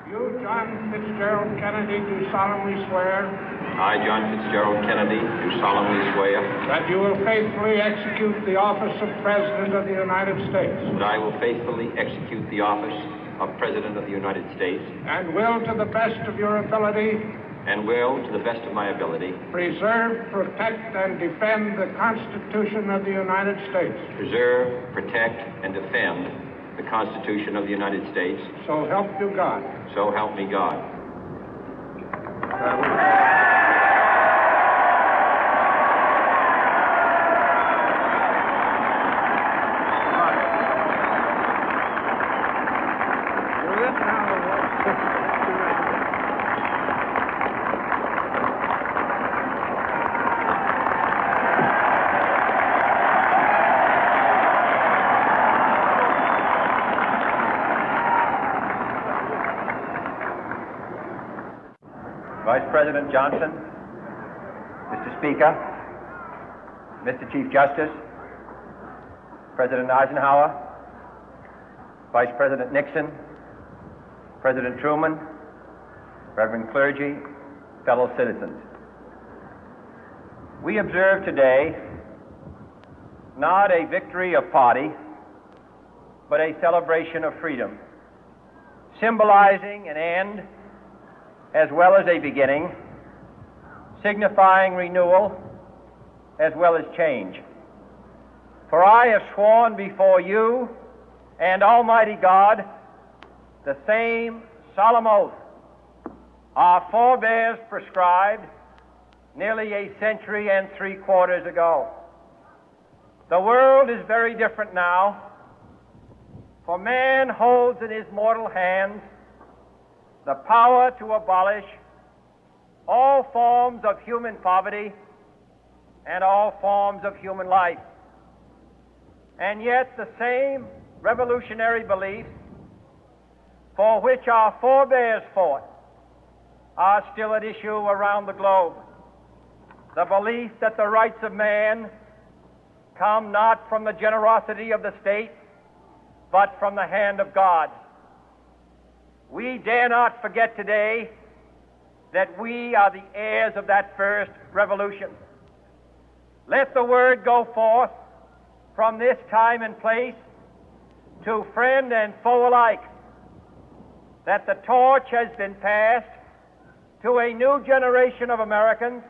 You, John Fitzgerald Kennedy, do solemnly swear I, John Fitzgerald Kennedy, do solemnly swear that you will faithfully execute the office of President of the United States that I will faithfully execute the office of President of the United States and will, to the best of your ability, and will, to the best of my ability, preserve, protect, and defend the Constitution of the United States. preserve, protect, and defend the Constitution of the United States. So help you God. So help me God. Vice President Johnson, Mr. Speaker, Mr. Chief Justice, President Eisenhower, Vice President Nixon, President Truman, Reverend clergy, fellow citizens. We observe today not a victory of party, but a celebration of freedom, symbolizing an end as well as a beginning, signifying renewal as well as change. For I have sworn before you and Almighty God the same solemn oath our forebears prescribed nearly a century and 3/4 ago. The world is very different now, for man holds in his mortal hands the power to abolish all forms of human poverty and all forms of human life. And yet the same revolutionary beliefs for which our forebears fought are still at issue around the globe. The belief that the rights of man come not from the generosity of the state, but from the hand of God. We dare not forget today that we are the heirs of that first revolution. Let the word go forth from this time and place to friend and foe alike that the torch has been passed to a new generation of Americans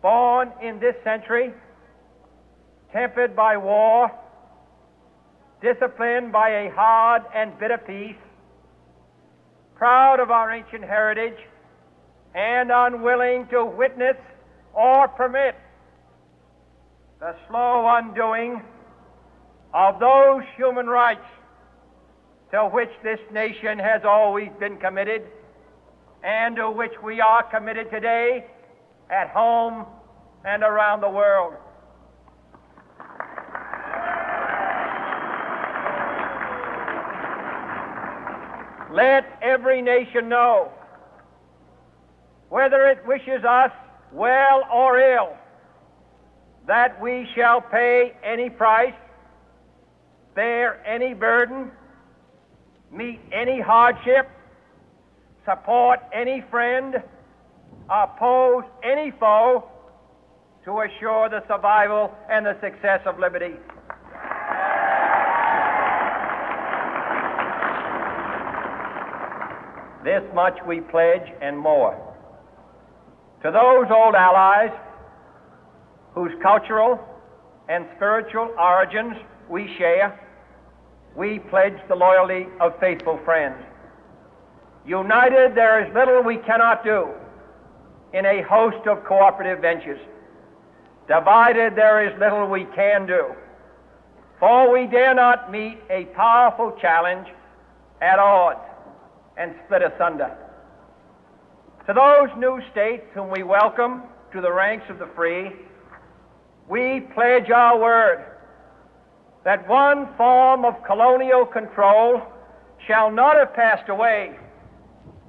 born in this century, tempered by war, disciplined by a hard and bitter peace, proud of our ancient heritage, and unwilling to witness or permit the slow undoing of those human rights to which this nation has always been committed and to which we are committed today at home and around the world. Let every nation know, whether it wishes us well or ill, that we shall pay any price, bear any burden, meet any hardship, support any friend, oppose any foe to assure the survival and the success of liberty. This much we pledge and more. To those old allies whose cultural and spiritual origins we share, we pledge the loyalty of faithful friends. United, there is little we cannot do in a host of cooperative ventures. Divided, there is little we can do, for we dare not meet a powerful challenge at odds and split asunder. To those new states whom we welcome to the ranks of the free, we pledge our word that one form of colonial control shall not have passed away,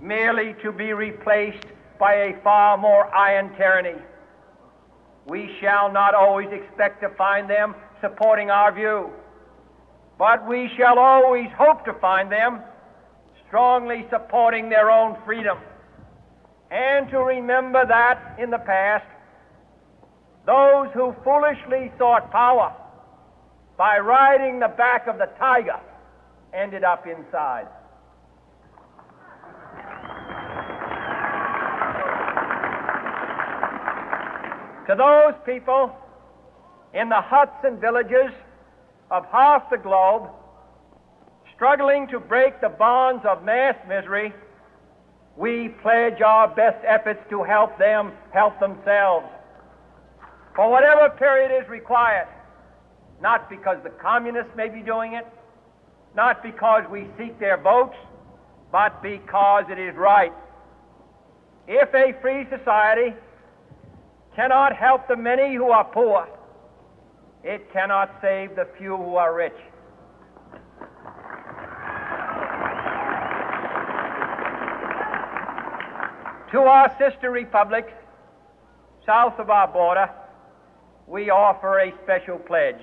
merely to be replaced by a far more iron tyranny. We shall not always expect to find them supporting our view, but we shall always hope to find them strongly supporting their own freedom, and to remember that in the past, those who foolishly sought power by riding the back of the tiger ended up inside. To those people in the huts and villages of half the globe struggling to break the bonds of mass misery, we pledge our best efforts to help them help themselves for whatever period is required, not because the communists may be doing it, not because we seek their votes, but because it is right. If a free society cannot help the many who are poor, it cannot save the few who are rich. To our sister republics south of our border, we offer a special pledge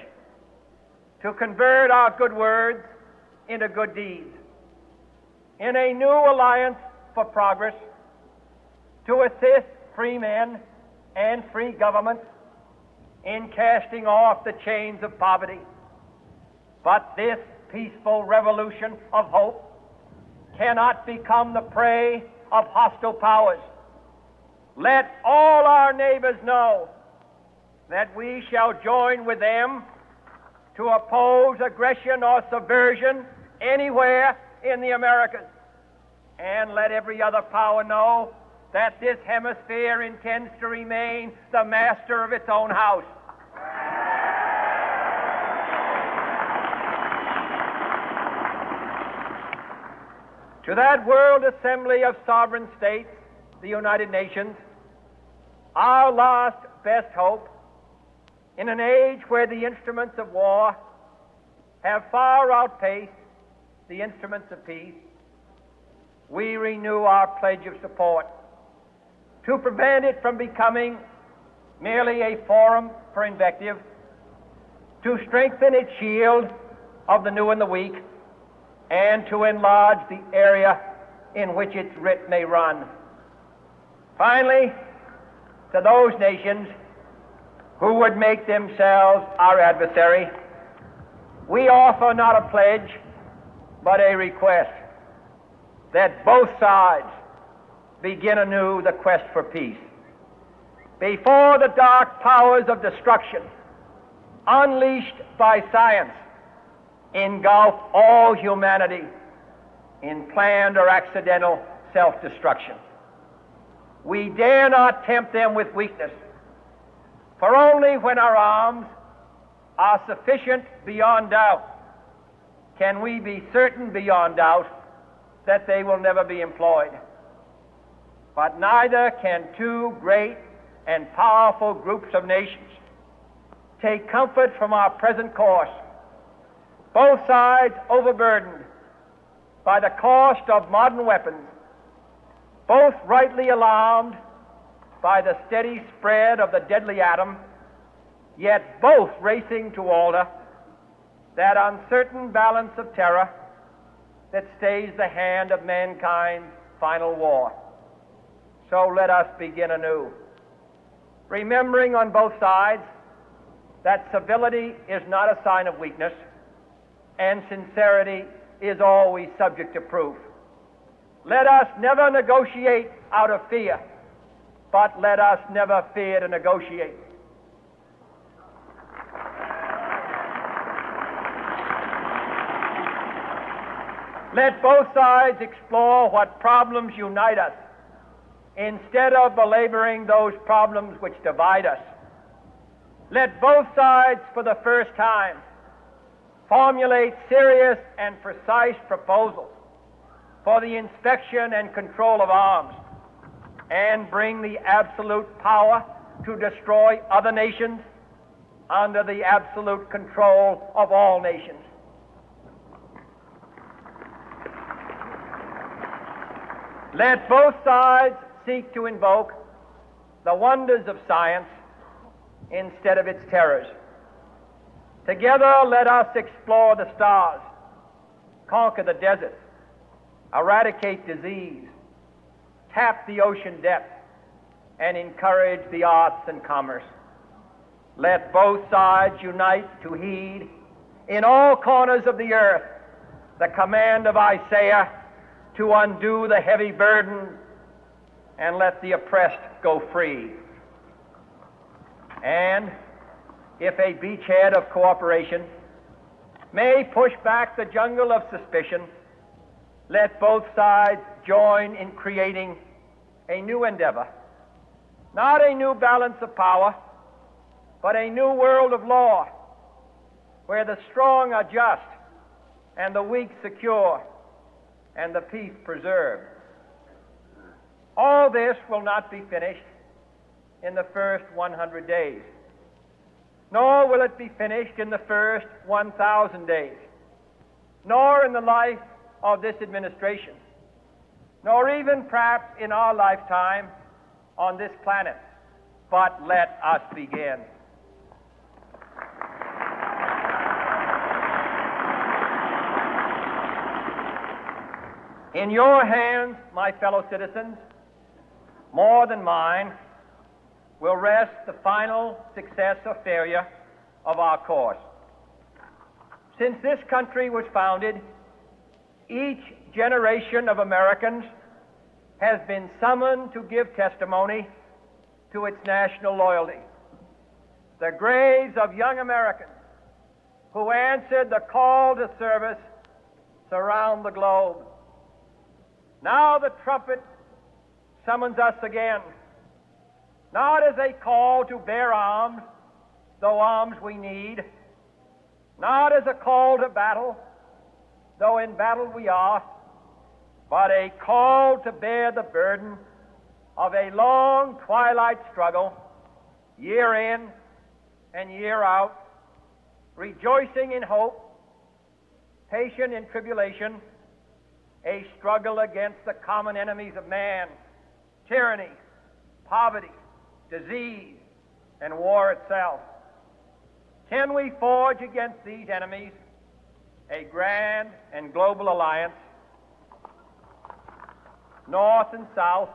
to convert our good words into good deeds, in a new alliance for progress, to assist free men and free governments in casting off the chains of poverty. But this peaceful revolution of hope cannot become the prey of hostile powers. Let all our neighbors know that we shall join with them to oppose aggression or subversion anywhere in the Americas. And let every other power know that this hemisphere intends to remain the master of its own house. To that World Assembly of Sovereign States, the United Nations, our last best hope, in an age where the instruments of war have far outpaced the instruments of peace, we renew our pledge of support to prevent it from becoming merely a forum for invective, to strengthen its shield of the new and the weak, and to enlarge the area in which its writ may run. Finally, to those nations who would make themselves our adversary, we offer not a pledge, but a request that both sides begin anew the quest for peace. Before the dark powers of destruction, unleashed by science, engulf all humanity in planned or accidental self-destruction, we dare not tempt them with weakness, for only when our arms are sufficient beyond doubt can we be certain beyond doubt that they will never be employed. But neither can two great and powerful groups of nations take comfort from our present course, both sides overburdened by the cost of modern weapons, both rightly alarmed by the steady spread of the deadly atom, yet both racing to alter that uncertain balance of terror that stays the hand of mankind's final war. So let us begin anew, remembering on both sides that civility is not a sign of weakness, and sincerity is always subject to proof. Let us never negotiate out of fear, but let us never fear to negotiate. Let both sides explore what problems unite us, instead of belaboring those problems which divide us. Let both sides, for the first time, formulate serious and precise proposals for the inspection and control of arms, and bring the absolute power to destroy other nations under the absolute control of all nations. Let both sides seek to invoke the wonders of science instead of its terrors. Together, let us explore the stars, conquer the deserts, eradicate disease, tap the ocean depth, and encourage the arts and commerce. Let both sides unite to heed in all corners of the earth the command of Isaiah to undo the heavy burden and let the oppressed go free. And if a beachhead of cooperation may push back the jungle of suspicion, let both sides join in creating a new endeavor, not a new balance of power, but a new world of law, where the strong are just and the weak secure and the peace preserved. All this will not be finished in the first 100 days, nor will it be finished in the first 1,000 days, nor in the life of this administration, nor even perhaps in our lifetime on this planet. But let us begin. In your hands, my fellow citizens, more than mine, will rest the final success or failure of our course. Since this country was founded, each generation of Americans has been summoned to give testimony to its national loyalty. The graves of young Americans who answered the call to service surround the globe. Now the trumpet summons us again, not as a call to bear arms, though arms we need, not as a call to battle, though in battle we are, but a call to bear the burden of a long twilight struggle, year in and year out, rejoicing in hope, patient in tribulation, a struggle against the common enemies of man, tyranny, poverty, disease, and war itself. Can we forge against these enemies a grand and global alliance, north and south,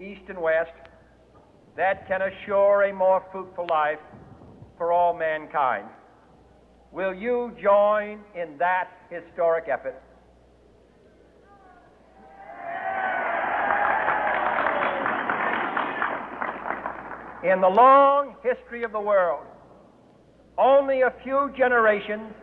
east and west, that can assure a more fruitful life for all mankind? Will you join in that historic effort? In the long history of the world, only a few generations